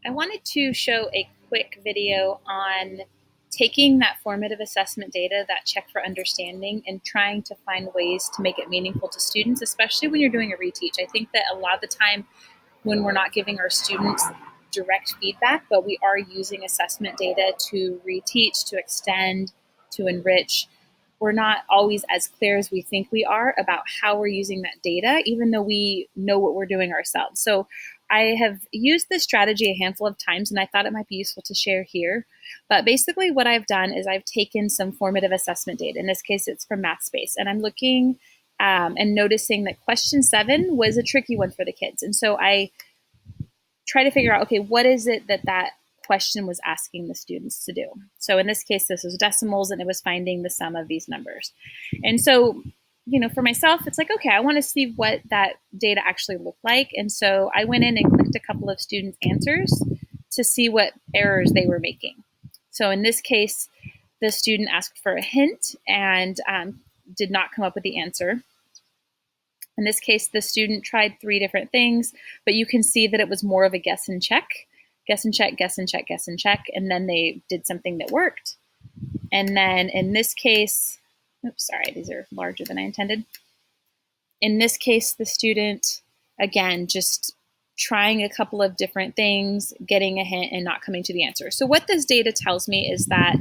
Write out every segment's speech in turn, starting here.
I wanted to show a quick video on taking that formative assessment data, that check for understanding, and trying to find ways to make it meaningful to students, especially when you're doing a reteach. I think that a lot of the time when we're not giving our students direct feedback, but we are using assessment data to reteach, to extend, to enrich, we're not always as clear as we think we are about how we're using that data, even though we know what we're doing ourselves. So I have used this strategy a handful of times, and I thought it might be useful to share here. But basically, what I've done is I've taken some formative assessment data. In this case, it's from MathSpace, and I'm looking and noticing that question 7 was a tricky one for the kids. And so I try to figure out, okay, what is it that question was asking the students to do? So in this case, this was decimals, and it was finding the sum of these numbers. And so, for myself, it's like, okay, I want to see what that data actually looked like. And so I went in and clicked a couple of students' answers to see what errors they were making. So in this case, the student asked for a hint and did not come up with the answer. In this case, the student tried 3 different things, but you can see that it was more of a guess and check, guess and check, guess and check, guess and check, and then they did something that worked. And then in this case, oops, sorry, these are larger than I intended. In this case, the student, again, just trying a couple of different things, getting a hint, and not coming to the answer. So what this data tells me is that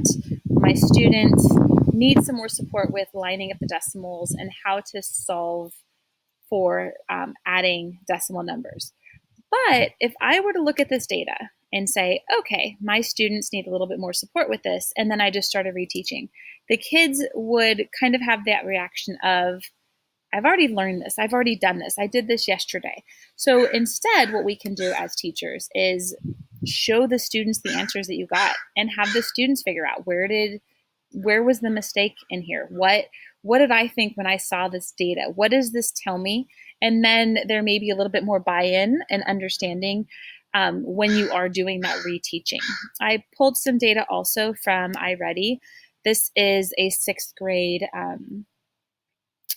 my students need some more support with lining up the decimals and how to solve for adding decimal numbers. But if I were to look at this data and say, okay, my students need a little bit more support with this, and then I just started reteaching, the kids would kind of have that reaction of, I've already learned this. I've already done this. I did this yesterday. So instead, what we can do as teachers is show the students the answers that you got and have the students figure out where was the mistake in here? What did I think when I saw this data? What does this tell me? And then there may be a little bit more buy-in and understanding when you are doing that reteaching. I pulled some data also from iReady. This is a 6th grade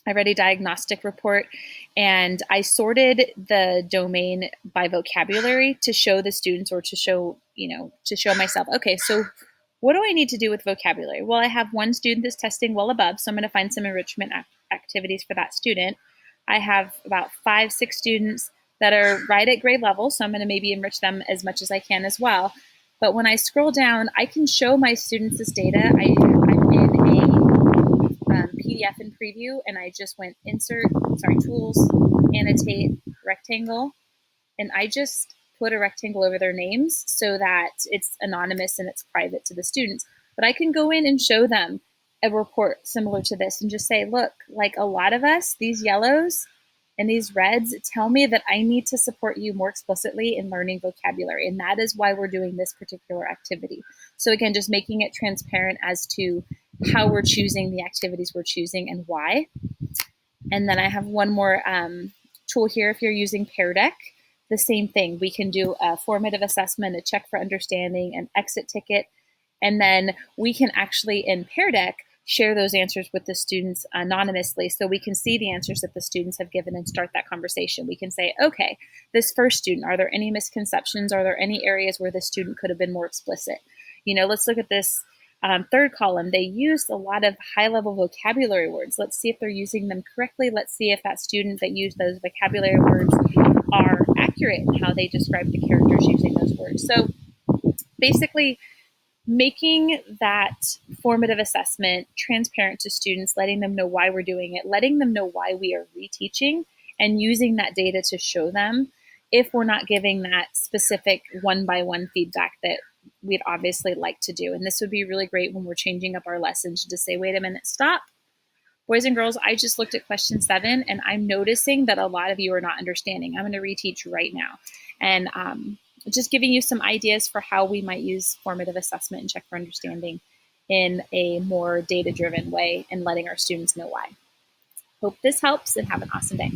iReady diagnostic report, and I sorted the domain by vocabulary to show the students, or to show myself, okay, so what do I need to do with vocabulary? Well, I have one student that's testing well above, so I'm going to find some enrichment activities for that student. I have about 5, 6 students that are right at grade level, so I'm going to maybe enrich them as much as I can as well. But when I scroll down, I can show my students this data. I'm in a PDF in preview, and I just went tools, annotate, rectangle, and I just put a rectangle over their names so that it's anonymous and it's private to the students. But I can go in and show them a report similar to this and just say, look, like a lot of us, these yellows and these reds tell me that I need to support you more explicitly in learning vocabulary. And that is why we're doing this particular activity. So again, just making it transparent as to how we're choosing the activities we're choosing and why. And then I have one more tool here. If you're using Pear Deck, the same thing. We can do a formative assessment, a check for understanding, an exit ticket, and then we can actually, in Pear Deck, share those answers with the students anonymously so we can see the answers that the students have given and start that conversation. We can say, okay, this first student, are there any misconceptions? Are there any areas where the student could have been more explicit? Let's look at this third column. They used a lot of high-level vocabulary words. Let's see if they're using them correctly. Let's see if that student that used those vocabulary words are accurate in how they describe the characters using those words. So basically, making that formative assessment transparent to students, letting them know why we're doing it, letting them know why we are reteaching, and using that data to show them if we're not giving that specific one-by-one feedback that we'd obviously like to do. And this would be really great when we're changing up our lessons to say, wait a minute, stop. Boys and girls, I just looked at question 7 and I'm noticing that a lot of you are not understanding. I'm going to reteach right now. And just giving you some ideas for how we might use formative assessment and check for understanding in a more data-driven way and letting our students know why. Hope this helps and have an awesome day.